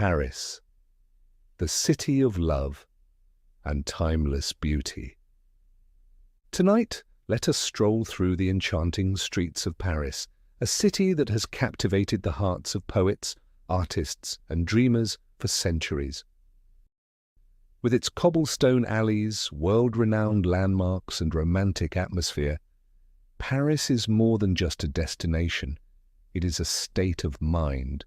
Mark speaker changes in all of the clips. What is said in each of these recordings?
Speaker 1: Paris, the city of love and timeless beauty. Tonight, let us stroll through the enchanting streets of Paris, a city that has captivated the hearts of poets, artists, and dreamers for centuries. With its cobblestone alleys, world-renowned landmarks, and romantic atmosphere, Paris is more than just a destination. It is a state of mind.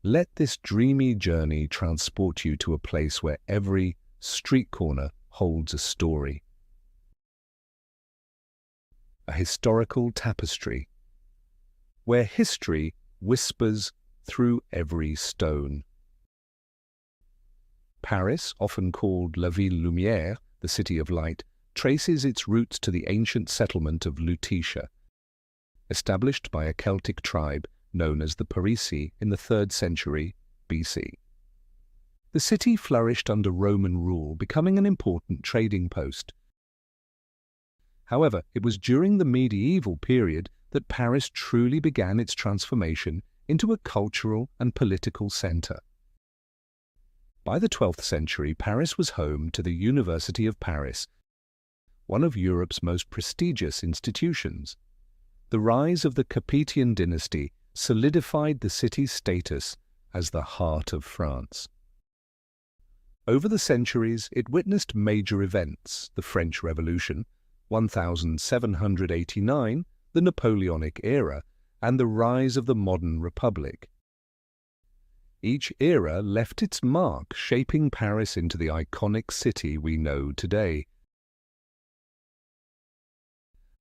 Speaker 1: Let this dreamy journey transport you to a place where every street corner holds a story. A historical tapestry, where history whispers through every stone. Paris, often called La Ville Lumière, the City of Light, traces its roots to the ancient settlement of Lutetia, established by a Celtic tribe known as the Parisii in the 3rd century BC. The city flourished under Roman rule, becoming an important trading post. However, it was during the medieval period that Paris truly began its transformation into a cultural and political centre. By the 12th century, Paris was home to the University of Paris, one of Europe's most prestigious institutions. The rise of the Capetian dynasty solidified the city's status as the heart of France. Over the centuries, it witnessed major events: the French Revolution, 1789, the Napoleonic era, and the rise of the modern republic. Each era left its mark, shaping Paris into the iconic city we know today.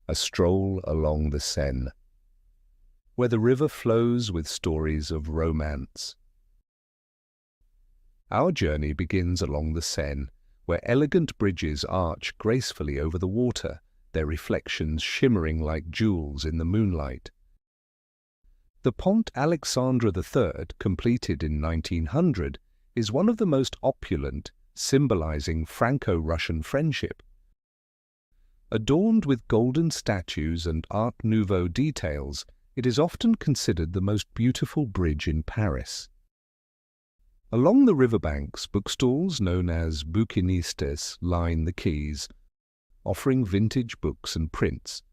Speaker 1: A stroll along the Seine, where the river flows with stories of romance. Our journey begins along the Seine, where elegant bridges arch gracefully over the water, their reflections shimmering like jewels in the moonlight. The Pont Alexandre III, completed in 1900, is one of the most opulent, symbolizing Franco-Russian friendship. Adorned with golden statues and Art Nouveau details, it is often considered the most beautiful bridge in Paris. Along the riverbanks, bookstalls known as bouquinistes line the quays, offering vintage books and prints.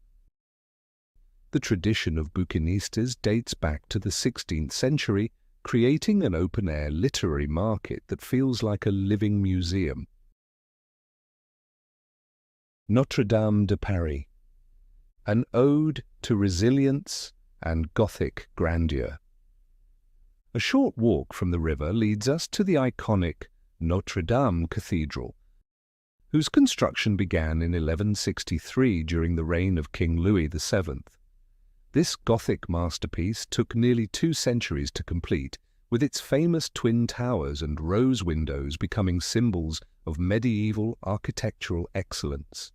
Speaker 1: The tradition of bouquinistes dates back to the 16th century, creating an open-air literary market that feels like a living museum. Notre-Dame de Paris, an ode to resilience and Gothic grandeur. A short walk from the river leads us to the iconic Notre-Dame Cathedral, whose construction began in 1163 during the reign of King Louis VII. This Gothic masterpiece took nearly 2 centuries to complete, with its famous twin towers and rose windows becoming symbols of medieval architectural excellence.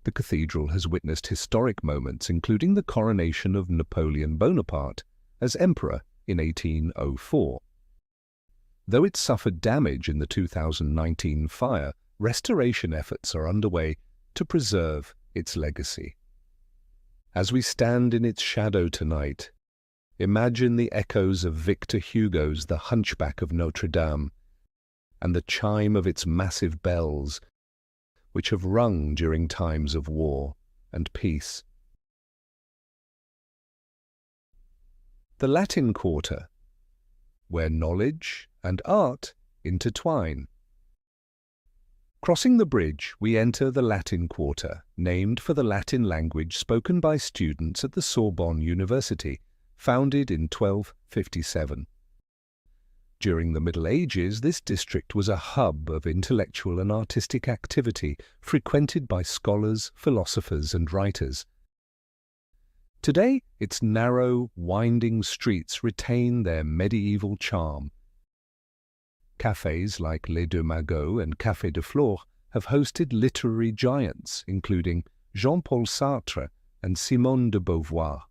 Speaker 1: The cathedral has witnessed historic moments, including the coronation of Napoleon Bonaparte as emperor in 1804. Though it suffered damage in the 2019 fire, restoration efforts are underway to preserve its legacy. As we stand in its shadow tonight, imagine the echoes of Victor Hugo's The Hunchback of Notre Dame and the chime of its massive bells, which have rung during times of war and peace. The Latin Quarter, where knowledge and art intertwine. Crossing the bridge, we enter the Latin Quarter, named for the Latin language spoken by students at the Sorbonne University, founded in 1257. During the Middle Ages, this district was a hub of intellectual and artistic activity, frequented by scholars, philosophers, and writers. Today, its narrow, winding streets retain their medieval charm. Cafés like Les Deux Magots and Café de Flore have hosted literary giants, including Jean-Paul Sartre and Simone de Beauvoir.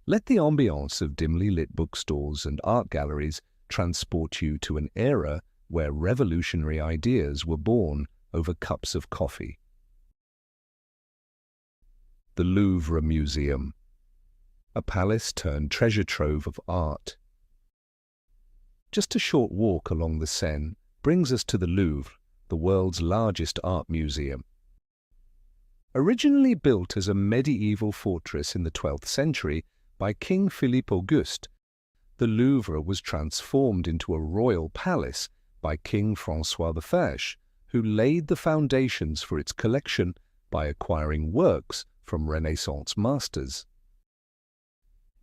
Speaker 1: Let the ambiance of dimly lit bookstores and art galleries transport you to an era where revolutionary ideas were born over cups of coffee. The Louvre Museum, a palace turned treasure trove of art. Just a short walk along the Seine brings us to the Louvre, the world's largest art museum. Originally built as a medieval fortress in the 12th century by King Philippe Auguste, the Louvre was transformed into a royal palace by King François I, who laid the foundations for its collection by acquiring works from Renaissance masters.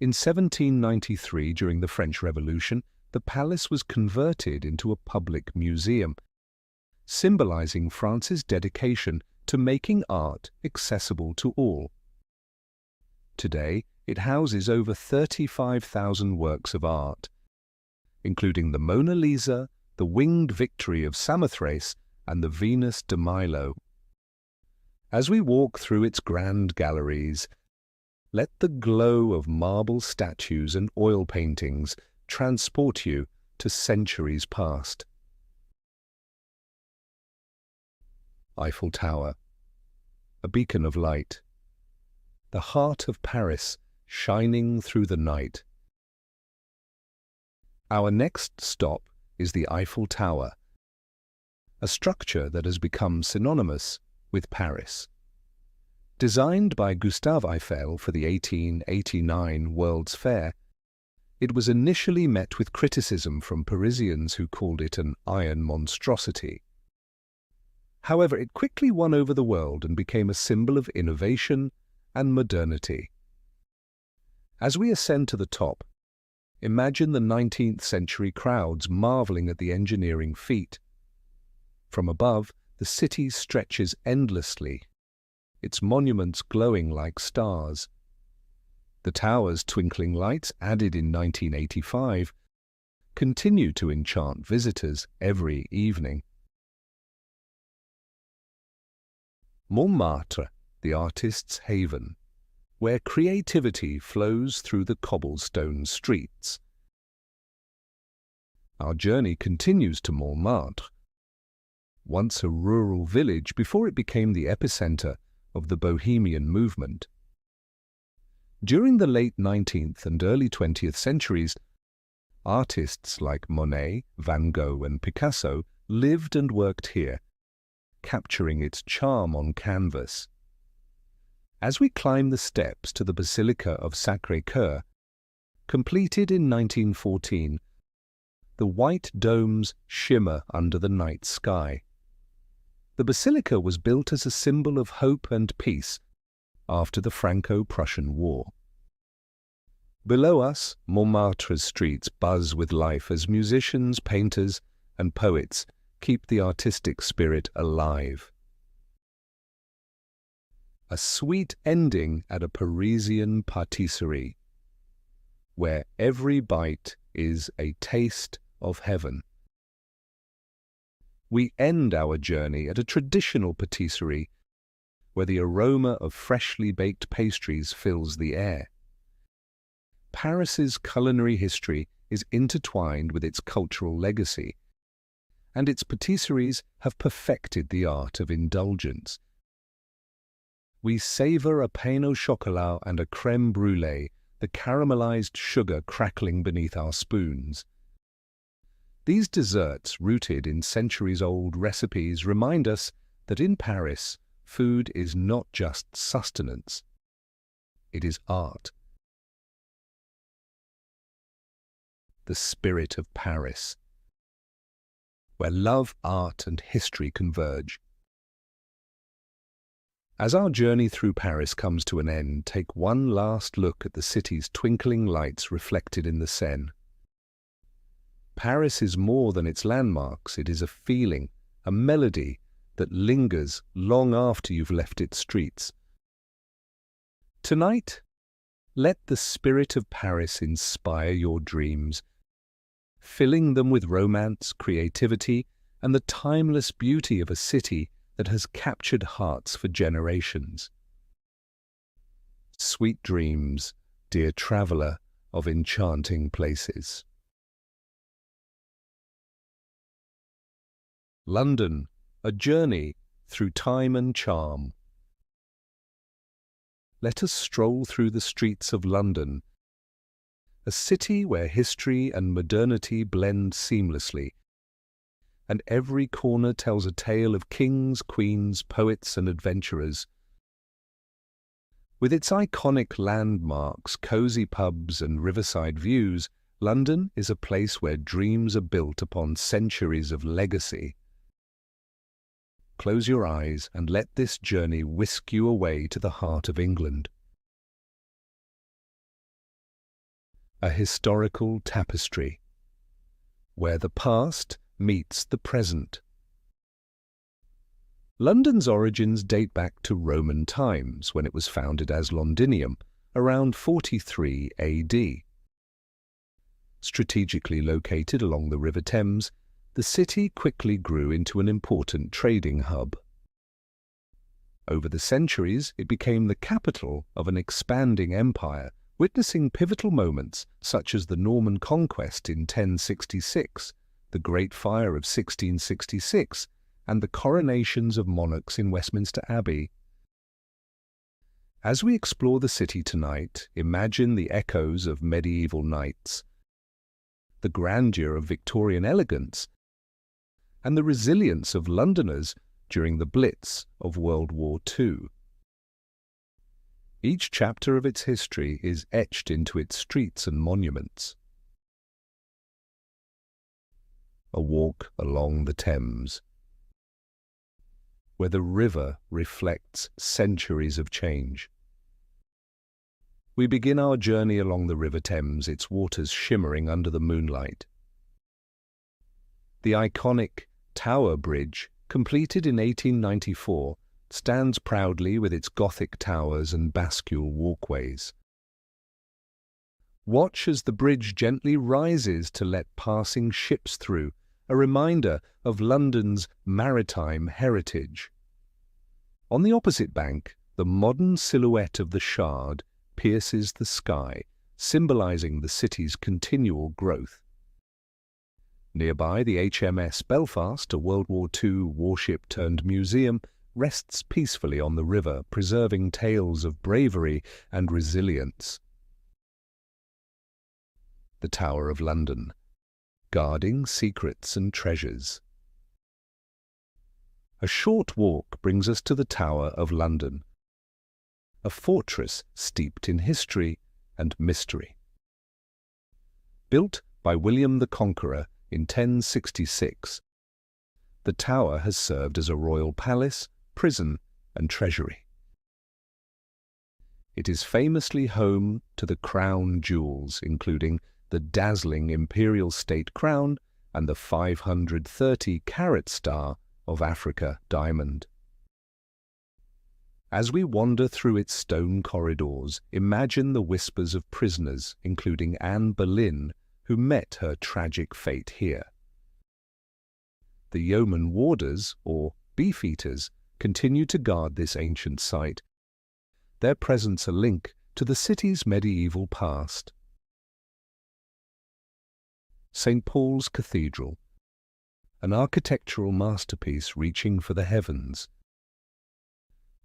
Speaker 1: In 1793, during the French Revolution, the palace was converted into a public museum, symbolizing France's dedication to making art accessible to all. Today, it houses over 35,000 works of art, including the Mona Lisa, the Winged Victory of Samothrace, and the Venus de Milo. As we walk through its grand galleries, let the glow of marble statues and oil paintings transport you to centuries past. Eiffel Tower, a beacon of light. The heart of Paris, shining through the night. Our next stop is the Eiffel Tower, a structure that has become synonymous with Paris. Designed by Gustave Eiffel for the 1889 World's Fair, it was initially met with criticism from Parisians who called it an iron monstrosity. However, it quickly won over the world and became a symbol of innovation and modernity. As we ascend to the top, imagine the 19th century crowds marveling at the engineering feat. From above, the city stretches endlessly, its monuments glowing like stars. The tower's twinkling lights, added in 1985, continue to enchant visitors every evening. Montmartre, the artist's haven, where creativity flows through the cobblestone streets. Our journey continues to Montmartre, once a rural village before it became the epicenter of the Bohemian movement. During the late 19th and early 20th centuries, artists like Monet, Van Gogh and Picasso lived and worked here, capturing its charm on canvas. As we climb the steps to the Basilica of Sacré-Cœur, completed in 1914, the white domes shimmer under the night sky. The basilica was built as a symbol of hope and peace after the Franco-Prussian War. Below us, Montmartre's streets buzz with life as musicians, painters, and poets keep the artistic spirit alive. A sweet ending at a Parisian pâtisserie, where every bite is a taste of heaven. We end our journey at a traditional pâtisserie, where the aroma of freshly baked pastries fills the air. Paris's culinary history is intertwined with its cultural legacy, and its pâtisseries have perfected the art of indulgence. We savor a pain au chocolat and a crème brûlée, the caramelized sugar crackling beneath our spoons. These desserts, rooted in centuries-old recipes, remind us that in Paris, food is not just sustenance, it is art. The spirit of Paris, where love, art, and history converge. As our journey through Paris comes to an end, take one last look at the city's twinkling lights reflected in the Seine. Paris is more than its landmarks. It is a feeling, a melody that lingers long after you've left its streets. Tonight, let the spirit of Paris inspire your dreams, filling them with romance, creativity, and the timeless beauty of a city that has captured hearts for generations. Sweet dreams, dear traveller of enchanting places. London, a journey through time and charm. Let us stroll through the streets of London, a city where history and modernity blend seamlessly, and every corner tells a tale of kings, queens, poets, and adventurers. With its iconic landmarks, cozy pubs, and riverside views, London is a place where dreams are built upon centuries of legacy. Close your eyes and let this journey whisk you away to the heart of England. A historical tapestry, where the past meets the present. London's origins date back to Roman times, when it was founded as Londinium, around 43 AD. Strategically located along the River Thames, the city quickly grew into an important trading hub. Over the centuries, it became the capital of an expanding empire, witnessing pivotal moments such as the Norman conquest in 1066, the Great Fire of 1666, and the coronations of monarchs in Westminster Abbey. As we explore the city tonight, imagine the echoes of medieval knights, the grandeur of Victorian elegance, and the resilience of Londoners during the Blitz of World War II. Each chapter of its history is etched into its streets and monuments. A walk along the Thames, where the river reflects centuries of change. We begin our journey along the River Thames, its waters shimmering under the moonlight. The iconic Tower Bridge, completed in 1894, stands proudly with its Gothic towers and bascule walkways. Watch as the bridge gently rises to let passing ships through, a reminder of London's maritime heritage. On the opposite bank, the modern silhouette of the Shard pierces the sky, symbolizing the city's continual growth. Nearby, the HMS Belfast, a World War II warship-turned-museum, rests peacefully on the river, preserving tales of bravery and resilience. The Tower of London, guarding secrets and treasures. A short walk brings us to the Tower of London, a fortress steeped in history and mystery. Built by William the Conqueror in 1066, the tower has served as a royal palace, prison, and treasury. It is famously home to the crown jewels, including the dazzling imperial state crown and the 530-carat star of Africa diamond. As we wander through its stone corridors, imagine the whispers of prisoners, including Anne Boleyn, who met her tragic fate here. The yeoman warders, or beefeaters, continue to guard this ancient site, their presence a link to the city's medieval past. St. Paul's Cathedral, an architectural masterpiece reaching for the heavens.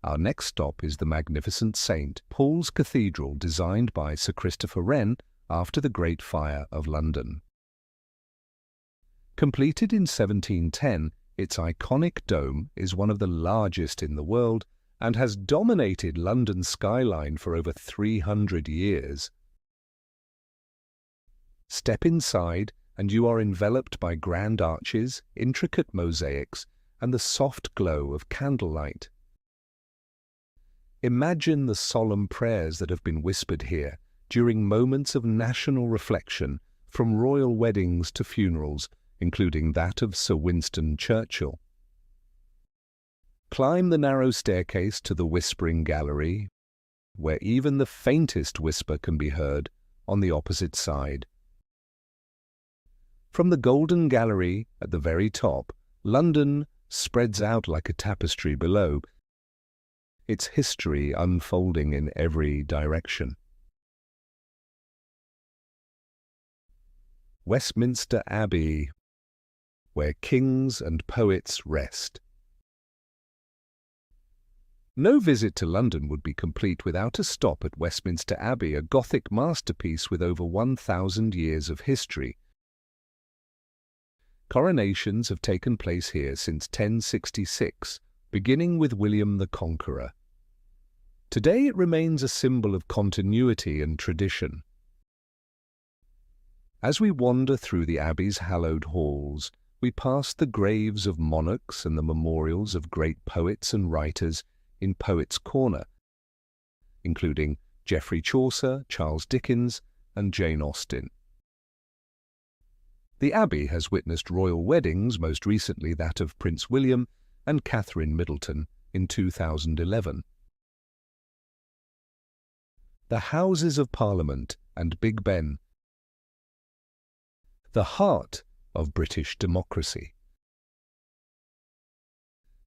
Speaker 1: Our next stop is the magnificent St. Paul's Cathedral, designed by Sir Christopher Wren after the Great Fire of London. Completed in 1710, its iconic dome is one of the largest in the world and has dominated London's skyline for over 300 years. Step inside and you are enveloped by grand arches, intricate mosaics, and the soft glow of candlelight. Imagine the solemn prayers that have been whispered here during moments of national reflection, from royal weddings to funerals, including that of Sir Winston Churchill. Climb the narrow staircase to the Whispering Gallery, where even the faintest whisper can be heard, on the opposite side. From the Golden Gallery at the very top, London spreads out like a tapestry below, its history unfolding in every direction. Westminster Abbey, where kings and poets rest. No visit to London would be complete without a stop at Westminster Abbey, a Gothic masterpiece with over 1,000 years of history. Coronations have taken place here since 1066, beginning with William the Conqueror. Today it remains a symbol of continuity and tradition. As we wander through the Abbey's hallowed halls, we pass the graves of monarchs and the memorials of great poets and writers in Poets' Corner, including Geoffrey Chaucer, Charles Dickens, and Jane Austen. The Abbey has witnessed royal weddings, most recently that of Prince William and Catherine Middleton in 2011. The Houses of Parliament and Big Ben, the heart of British democracy.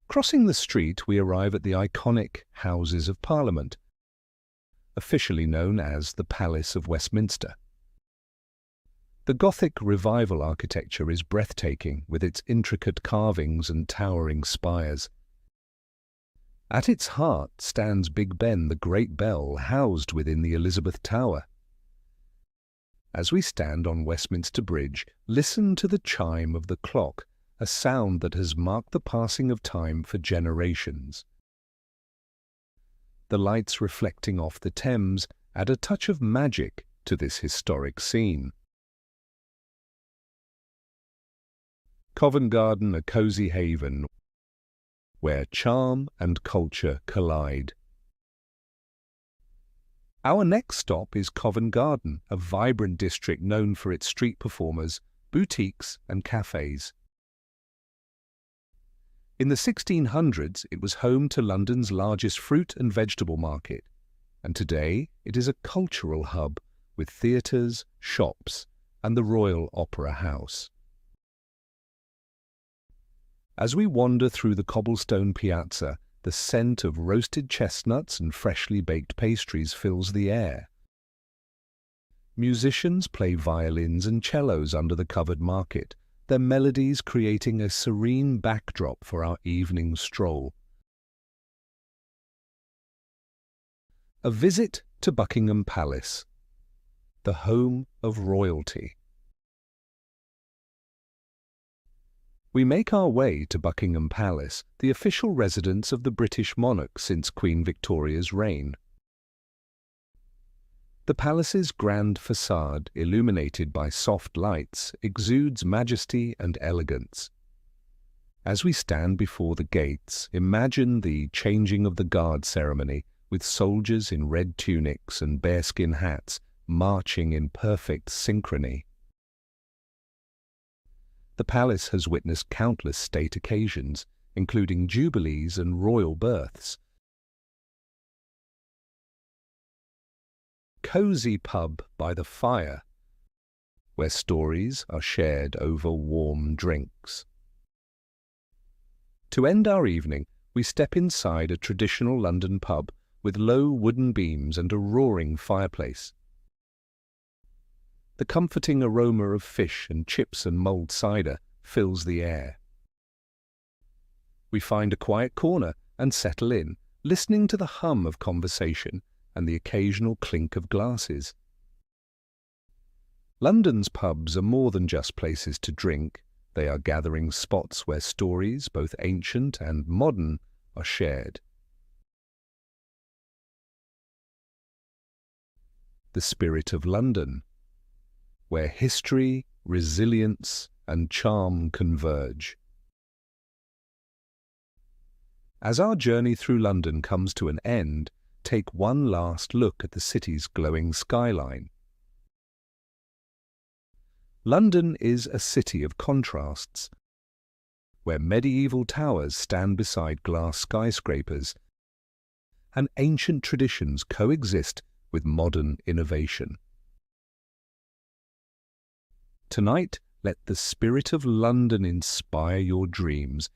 Speaker 1: Crossing the street, we arrive at the iconic Houses of Parliament, officially known as the Palace of Westminster. The Gothic Revival architecture is breathtaking, with its intricate carvings and towering spires. At its heart stands Big Ben, the great bell housed within the Elizabeth Tower. As we stand on Westminster Bridge, listen to the chime of the clock, a sound that has marked the passing of time for generations. The lights reflecting off the Thames add a touch of magic to this historic scene. Covent Garden, a cosy haven where charm and culture collide. Our next stop is Covent Garden, a vibrant district known for its street performers, boutiques and cafes. In the 1600s, it was home to London's largest fruit and vegetable market, and today it is a cultural hub with theatres, shops, and the Royal Opera House. As we wander through the cobblestone piazza, the scent of roasted chestnuts and freshly baked pastries fills the air. Musicians play violins and cellos under the covered market, their melodies creating a serene backdrop for our evening stroll. A visit to Buckingham Palace, the home of royalty. We make our way to Buckingham Palace, the official residence of the British monarch since Queen Victoria's reign. The palace's grand facade, illuminated by soft lights, exudes majesty and elegance. As we stand before the gates, imagine the changing of the guard ceremony, with soldiers in red tunics and bearskin hats marching in perfect synchrony. The palace has witnessed countless state occasions, including jubilees and royal births. Cozy pub by the fire, where stories are shared over warm drinks. To end our evening, we step inside a traditional London pub with low wooden beams and a roaring fireplace. The comforting aroma of fish and chips and mulled cider fills the air. We find a quiet corner and settle in, listening to the hum of conversation and the occasional clink of glasses. London's pubs are more than just places to drink. They are gathering spots where stories, both ancient and modern, are shared. The spirit of London, where history, resilience, and charm converge. As our journey through London comes to an end, take one last look at the city's glowing skyline. London is a city of contrasts, where medieval towers stand beside glass skyscrapers, and ancient traditions coexist with modern innovation. Tonight, let the spirit of London inspire your dreams,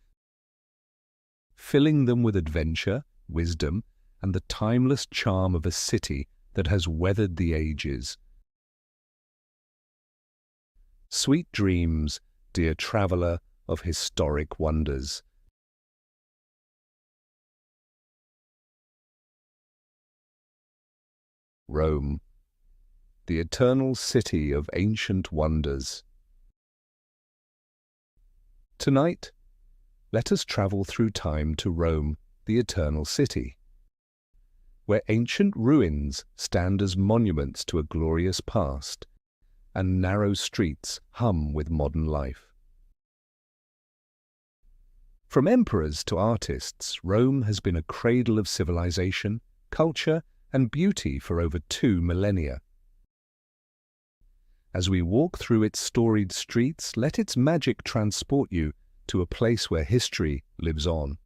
Speaker 1: filling them with adventure, wisdom, and the timeless charm of a city that has weathered the ages. Sweet dreams, dear traveller of historic wonders. Rome, the eternal city of ancient wonders. Tonight, let us travel through time to Rome, the eternal city, where ancient ruins stand as monuments to a glorious past, and narrow streets hum with modern life. From emperors to artists, Rome has been a cradle of civilization, culture, and beauty for over 2 millennia. As we walk through its storied streets, let its magic transport you to a place where history lives on.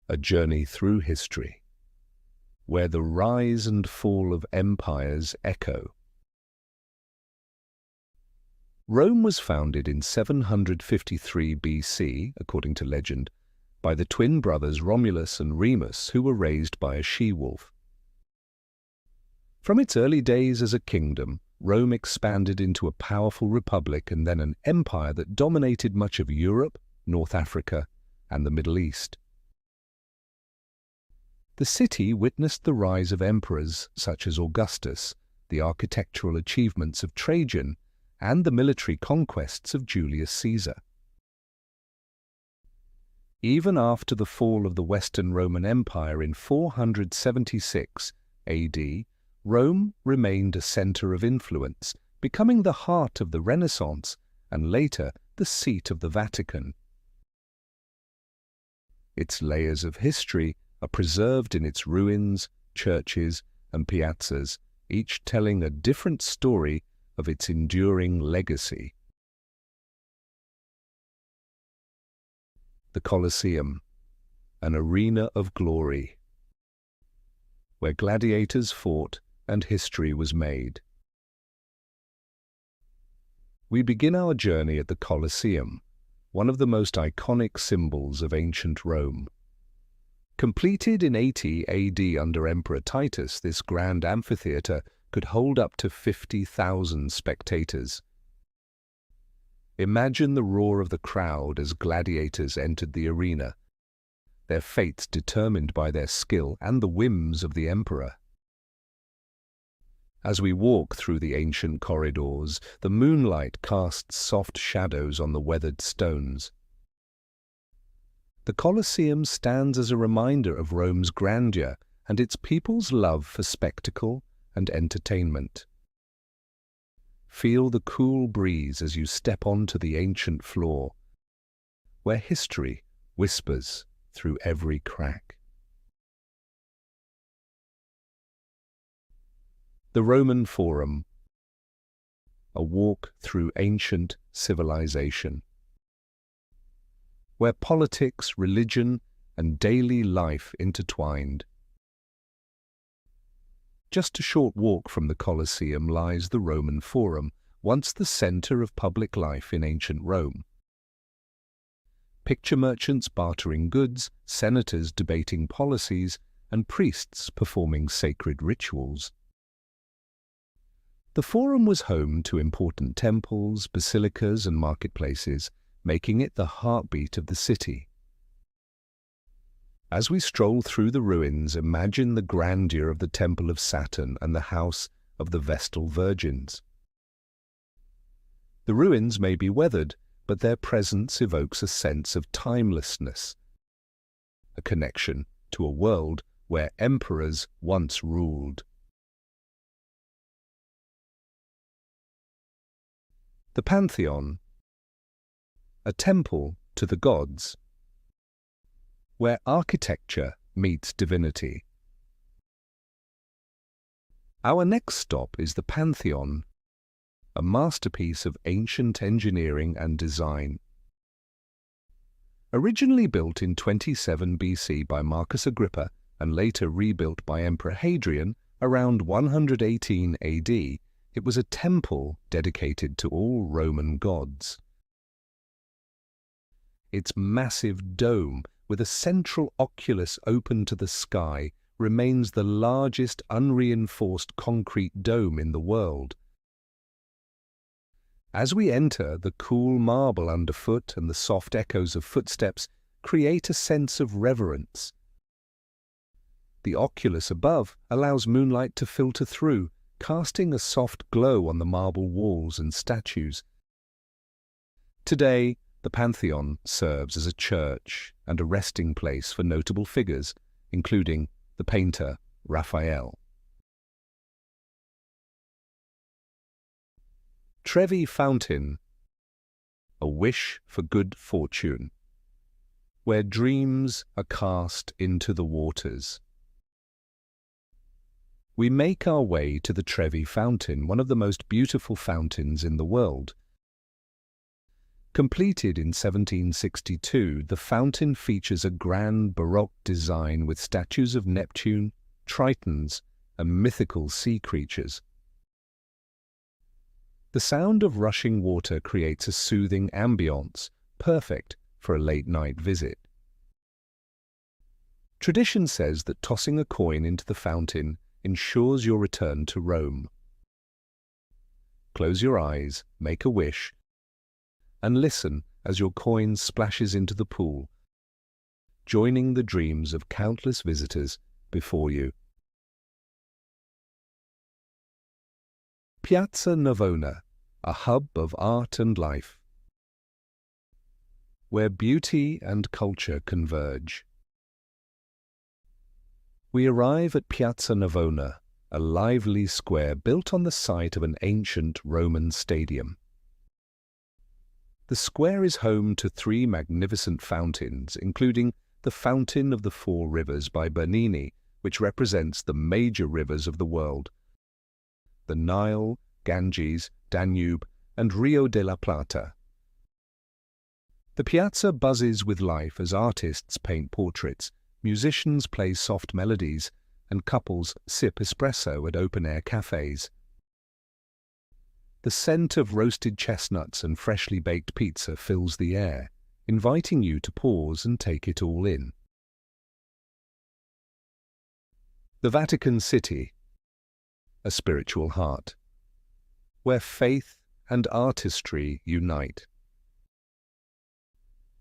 Speaker 1: A journey through history, where the rise and fall of empires echo. Rome was founded in 753 BC, according to legend, by the twin brothers Romulus and Remus, who were raised by a she-wolf. From its early days as a kingdom, Rome expanded into a powerful republic and then an empire that dominated much of Europe, North Africa, and the Middle East. The city witnessed the rise of emperors such as Augustus, the architectural achievements of Trajan, and the military conquests of Julius Caesar. Even after the fall of the Western Roman Empire in 476 AD, Rome remained a center of influence, becoming the heart of the Renaissance and later the seat of the Vatican. Its layers of history are preserved in its ruins, churches, and piazzas, each telling a different story of its enduring legacy. The Colosseum, an arena of glory, where gladiators fought and history was made. We begin our journey at the Colosseum, one of the most iconic symbols of ancient Rome. Completed in 80 AD under Emperor Titus, this grand amphitheatre could hold up to 50,000 spectators. Imagine the roar of the crowd as gladiators entered the arena, their fates determined by their skill and the whims of the emperor. As we walk through the ancient corridors, the moonlight casts soft shadows on the weathered stones. The Colosseum stands as a reminder of Rome's grandeur and its people's love for spectacle and entertainment. Feel the cool breeze as you step onto the ancient floor, where history whispers through every crack. The Roman Forum, a walk through ancient civilization, where politics, religion, and daily life intertwined. Just a short walk from the Colosseum lies the Roman Forum, once the center of public life in ancient Rome. Picture merchants bartering goods, senators debating policies, and priests performing sacred rituals. The Forum was home to important temples, basilicas, and marketplaces, making it the heartbeat of the city. As we stroll through the ruins, imagine the grandeur of the Temple of Saturn and the House of the Vestal Virgins. The ruins may be weathered, but their presence evokes a sense of timelessness, a connection to a world where emperors once ruled. The Pantheon, a temple to the gods, where architecture meets divinity. Our next stop is the Pantheon, a masterpiece of ancient engineering and design. Originally built in 27 BC by Marcus Agrippa and later rebuilt by Emperor Hadrian around 118 AD, it was a temple dedicated to all Roman gods. Its massive dome, with a central oculus open to the sky, remains the largest unreinforced concrete dome in the world. As we enter, the cool marble underfoot and the soft echoes of footsteps create a sense of reverence. The oculus above allows moonlight to filter through, casting a soft glow on the marble walls and statues. Today, the Pantheon serves as a church and a resting place for notable figures, including the painter Raphael. Trevi Fountain, a wish for good fortune, where dreams are cast into the waters. We make our way to the Trevi Fountain, one of the most beautiful fountains in the world. Completed in 1762, the fountain features a grand Baroque design with statues of Neptune, Tritons, and mythical sea creatures. The sound of rushing water creates a soothing ambience, perfect for a late-night visit. Tradition says that tossing a coin into the fountain ensures your return to Rome. Close your eyes, make a wish, and listen as your coin splashes into the pool, joining the dreams of countless visitors before you. Piazza Navona, a hub of art and life, where beauty and culture converge. We arrive at Piazza Navona, a lively square built on the site of an ancient Roman stadium. The square is home to 3 magnificent fountains, including the Fountain of the Four Rivers by Bernini, which represents the major rivers of the world: the Nile, Ganges, Danube, and Rio de la Plata. The piazza buzzes with life as artists paint portraits, musicians play soft melodies, and couples sip espresso at open-air cafes. The scent of roasted chestnuts and freshly baked pizza fills the air, inviting you to pause and take it all in. The Vatican City, a spiritual heart, where faith and artistry unite.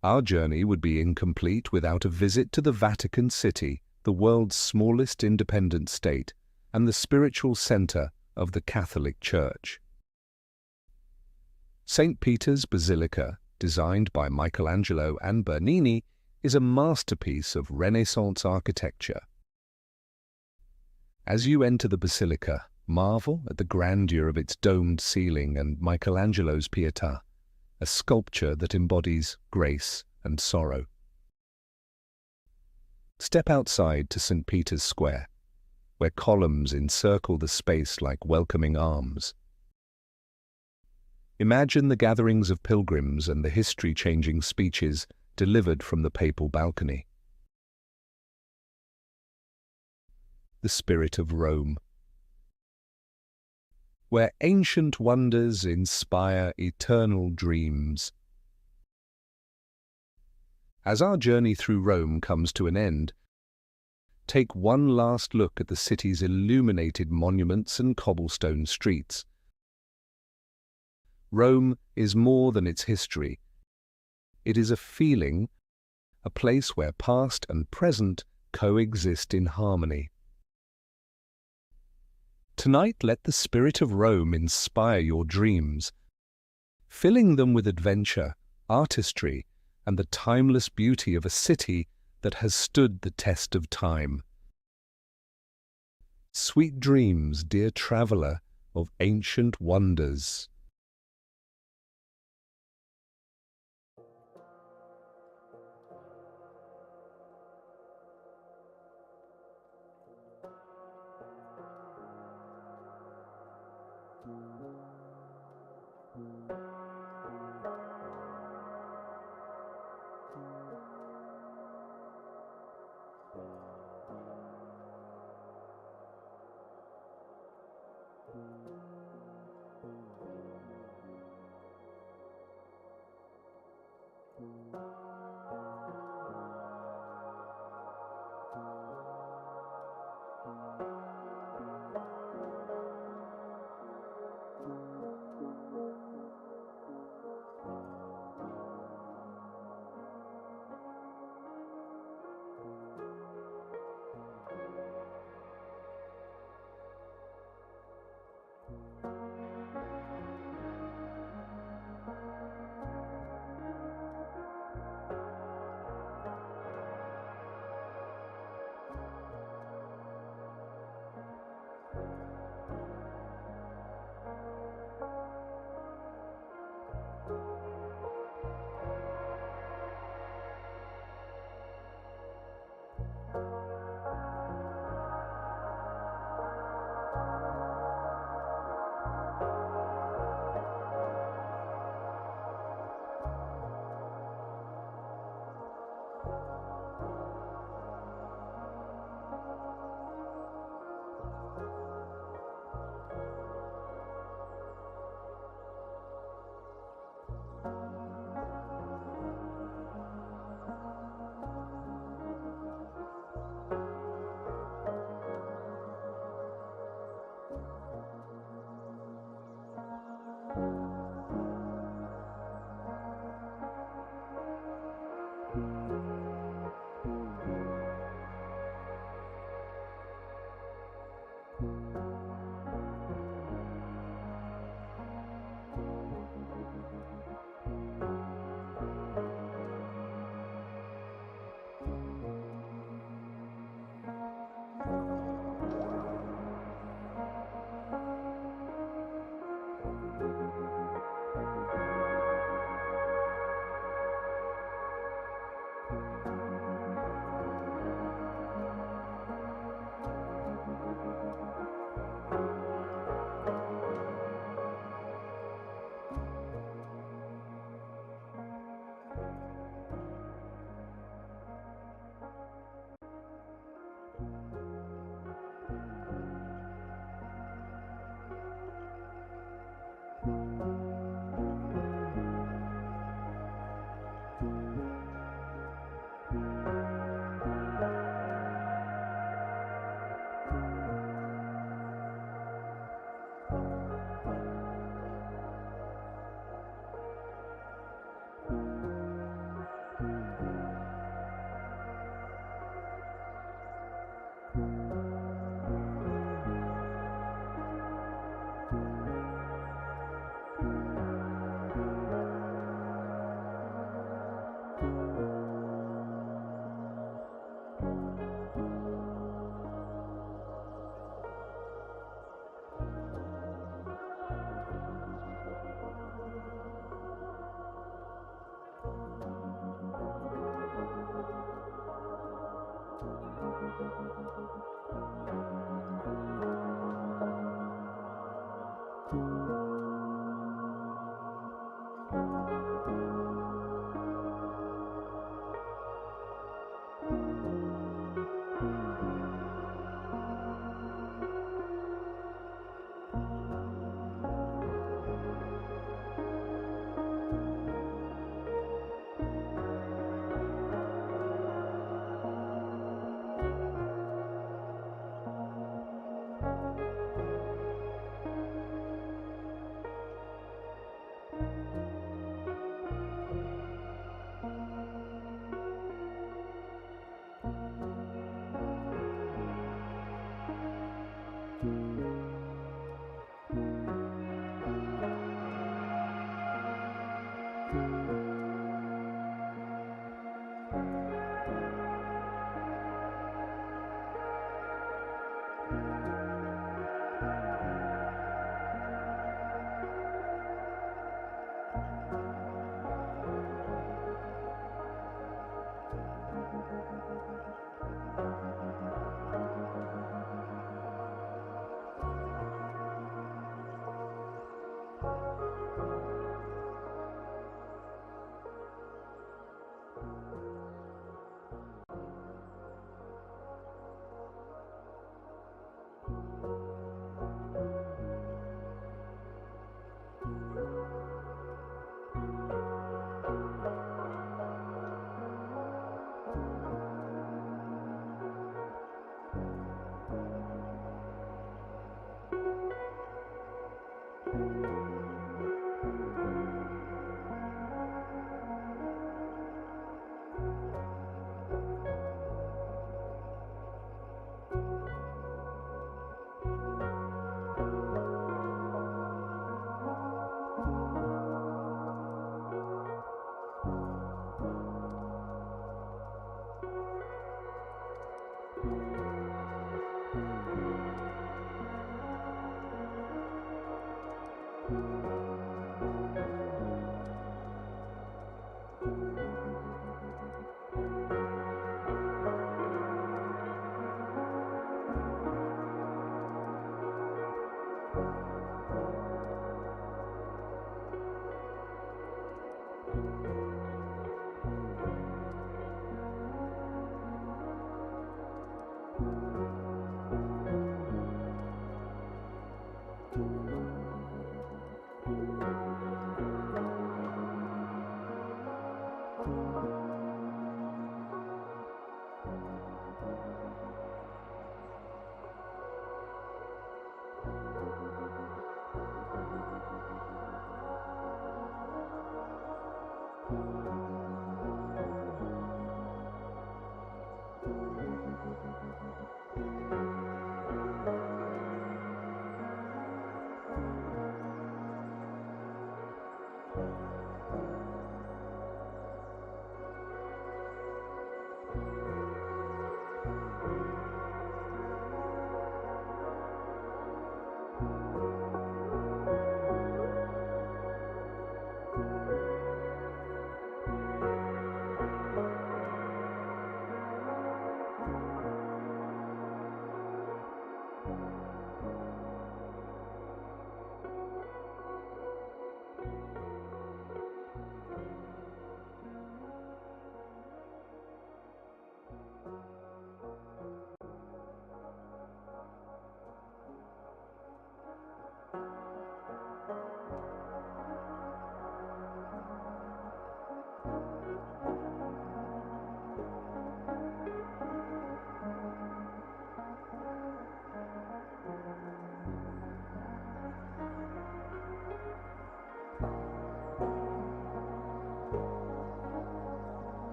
Speaker 1: Our journey would be incomplete without a visit to the Vatican City, the world's smallest independent state and the spiritual center of the Catholic Church. St. Peter's Basilica, designed by Michelangelo and Bernini, is a masterpiece of Renaissance architecture. As you enter the basilica, marvel at the grandeur of its domed ceiling and Michelangelo's Pietà, a sculpture that embodies grace and sorrow. Step outside to St. Peter's Square, where columns encircle the space like welcoming arms. Imagine the gatherings of pilgrims and the history-changing speeches delivered from the papal balcony. The spirit of Rome, where ancient wonders inspire eternal dreams. As our journey through Rome comes to an end, take one last look at the city's illuminated monuments and cobblestone streets. Rome is more than its history. It is a feeling, a place where past and present coexist in harmony. Tonight, let the spirit of Rome inspire your dreams, filling them with adventure, artistry, and the timeless beauty of a city that has stood the test of time. Sweet dreams, dear traveler, of ancient wonders.